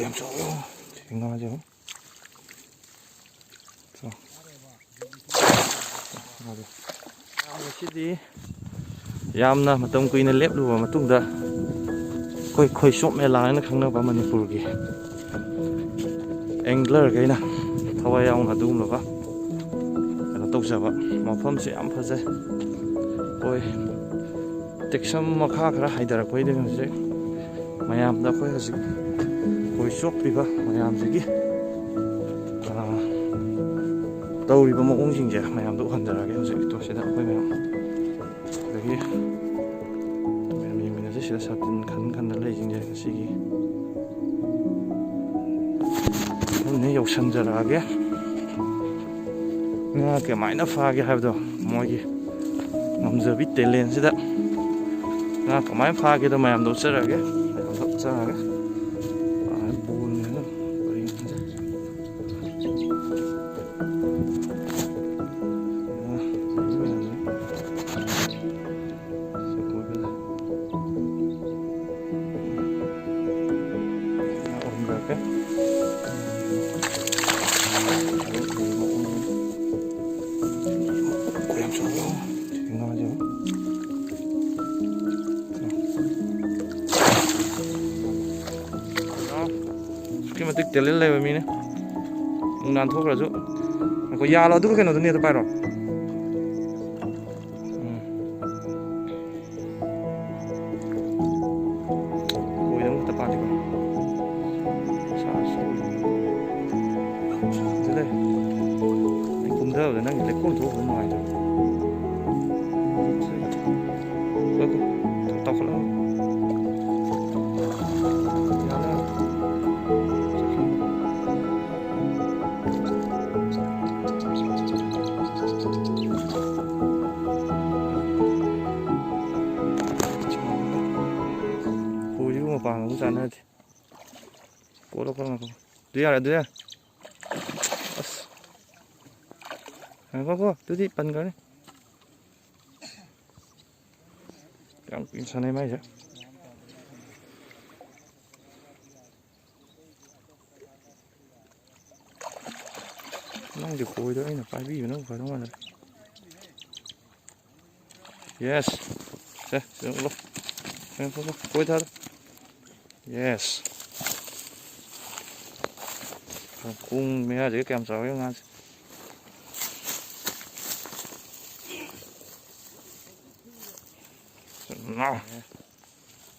ꯌꯥꯝ ꯆꯥꯎꯋꯦ ꯁꯤ ꯉꯥꯁꯦ ꯉꯁꯤꯗꯤ ꯌꯥꯝꯅ ꯃꯇꯝ ꯀꯨꯏꯅ ꯂꯦꯞꯂꯨꯕ ꯃꯇꯨꯡꯗ ꯑꯩꯈꯣꯏ ꯈꯣꯏꯆꯣꯞ ꯃꯦꯂꯥ ꯍꯥꯏꯅ ꯈꯪꯅꯕ ꯃꯅꯤꯄꯨꯔꯒꯤ ꯑꯦꯡꯒ꯭ꯂꯔꯈꯩꯅ ꯊꯋꯥꯏ ꯌꯥꯎꯅ ꯑꯗꯨꯒꯨꯝꯂꯕ ꯀꯩꯅꯣ ꯇꯧꯖꯕ ꯃꯐꯝꯁꯦ ꯌꯥꯝ ꯐꯖꯩ. ꯑꯩꯈꯣꯏ ꯇꯦꯛꯁꯝ ꯃꯈꯥ ꯈꯔ ꯍꯥꯏꯊꯔꯛꯄꯩꯗꯒꯤ ꯍꯧꯖꯤꯛ ꯃꯌꯥꯝꯗ ꯑꯩꯈꯣꯏ ꯍꯧꯖꯤꯛ ꯈꯣꯏ ꯆꯣꯞꯂꯤꯕ ꯃꯌꯥꯝꯁꯤꯒꯤ ꯇꯧꯔꯤꯕ ꯃꯑꯣꯡꯁꯤꯡꯁꯦ ꯃꯌꯥꯝꯗ ꯎꯍꯟꯖꯔꯛꯑꯒꯦ ꯍꯧꯖꯤꯛ ꯁꯤꯗ ꯑꯩꯈꯣꯏ ꯃꯌꯥꯝ ꯑꯗꯒꯤ ꯃꯌꯥꯝ ꯌꯦꯡꯃꯤꯟꯅꯁꯤ. ꯁꯤꯗ ꯁꯥꯇꯤꯟ ꯈꯟ ꯂꯩꯁꯤꯡꯁꯦ ꯉꯁꯤꯒꯤ ꯃꯐꯝꯗ ꯌꯧꯁꯟꯖꯔꯛꯑꯒꯦ. ꯉꯥ ꯀꯃꯥꯏꯅ ꯐꯥꯒꯦ ꯍꯥꯏꯕꯗꯣ ꯃꯣꯏꯒꯤ ꯉꯝꯖꯕꯤ ꯇꯦꯂꯦꯟꯁꯤꯗ ꯉꯥ ꯀꯃꯥꯏꯅ ꯐꯥꯒꯦꯗꯣ ꯃꯌꯥꯝꯗ ꯎꯠꯆꯔꯛꯑꯒꯦ. ꯑꯁꯨꯛꯀꯤ ꯃꯇꯤꯛ ꯇꯦꯂꯦꯟ ꯂꯩꯕ ꯃꯤꯅꯦ. ꯅꯥꯟꯊꯣꯛꯈ꯭ꯔꯁꯨ ꯑꯩꯈꯣꯏ ꯌꯥꯜꯂꯣ ꯑꯗꯨꯒ ꯀꯩꯅꯣꯗꯨꯅꯦ ꯑꯗꯨ ꯄꯥꯏꯔꯣ. ꯈꯣꯏꯗ ꯑꯃꯨꯛꯇ ꯄꯥꯜꯂꯤꯀꯣ. ꯑꯩ ꯀꯨꯝꯊꯕꯗ ꯅꯪꯒꯤ ꯂꯩꯈꯣꯝ ꯊꯣꯛꯄꯗ ꯅꯨꯡꯉꯥꯏꯇꯕ. ꯇꯥꯎꯈꯠꯂꯛꯑꯣ. ꯈꯣꯏꯁꯤꯕꯨ ꯃꯄꯥꯡꯒ ꯑꯃꯨꯛ ꯆꯥꯟꯅꯗꯦ. ꯀꯣꯠꯂꯣ ꯉꯥꯏꯈꯣ. ꯑꯗꯨ ꯌꯥꯔꯦ ꯑꯁ ꯉꯥꯏꯈꯣ ꯑꯗꯨꯗꯤ ꯄꯟꯈ꯭ꯔꯅꯤ. ꯌꯥꯝ ꯀꯨꯏꯅ ꯁꯥꯟꯅꯩ ꯃꯥꯏꯁꯦ. ꯅꯪꯒꯤ ꯈꯣꯏꯗꯣ ꯑꯩꯅ ꯄꯥꯏꯕꯤꯕꯅ ꯐꯗꯧ ꯃꯥꯜꯂꯦ. ꯌꯦꯁ. ꯁꯦ ꯆꯪꯂꯣ. ꯈꯣꯏ ꯊꯥꯗ. ꯌꯦꯁ. ꯈꯣꯡ ꯃꯌꯥꯁꯤꯒ ꯀꯌꯥꯝ ꯆꯥꯎꯋꯦ ꯉꯥꯁꯦ.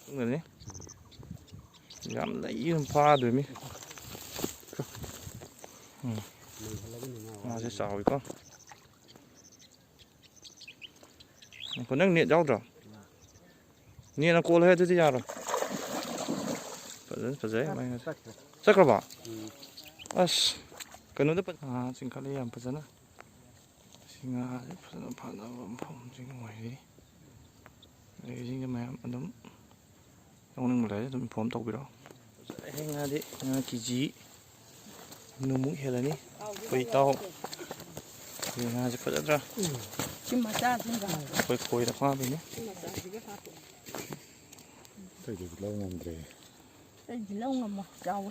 ꯈꯪꯒꯅꯤ ꯌꯥꯝ ꯂꯩꯅ ꯐꯥꯗꯣꯏꯅꯤ. ꯉꯥꯁꯦ ꯆꯥꯎꯋꯤꯀꯣ. ꯅꯪ ꯅꯦꯠ ꯌꯥꯎꯗ꯭ꯔꯣ? ꯅꯦꯠꯅ ꯀꯣꯜꯂꯣ ꯑꯗꯨꯗꯤ ꯌꯥꯔꯣꯏ. ꯐꯖꯩ ꯃꯥꯏ ꯉꯥꯁꯦ. ꯆꯠꯈ꯭ꯔꯕꯣ? ꯑꯁ ꯀꯩꯅꯣꯗ ꯆꯤꯡꯈꯠꯂꯦ ꯌꯥꯝ ꯐꯖꯅ. ꯁꯤ ꯉꯥꯁꯦ ꯐꯖꯅ ꯐꯅꯕ ꯃꯐꯝꯁꯤꯡ ꯑꯣꯏꯔꯤ. ꯂꯩꯁꯤꯡꯁꯦ ꯃꯌꯥꯝ ꯑꯗꯨꯝ ꯌꯥꯎꯅꯤꯡꯕ ꯂꯩꯔꯗꯤ ꯑꯗꯨꯝ ꯏꯟꯐꯣꯔꯝ ꯇꯧꯕꯤꯔꯛꯑꯣ. ꯐꯖꯩ ꯉꯥꯗꯤ ꯉꯥ ꯀꯦꯖꯤ ꯅꯨꯃꯨꯛ ꯍꯦꯜꯂꯅꯤ. ꯑꯩꯈꯣꯏ ꯏꯇꯥꯎ ꯉꯥꯁꯦ ꯐꯖꯗ꯭ꯔꯥ? ꯑꯩꯈꯣꯏ ꯈꯣꯏꯗ ꯐꯥꯕꯤꯅꯤ. ꯑꯇꯩꯗꯗꯤ ꯂꯧ ꯉꯝꯗ꯭ꯔꯦ. ꯑꯇꯩꯗꯤ ꯂꯧ ꯉꯝꯃꯣꯏ ꯆꯥꯎꯋꯦ.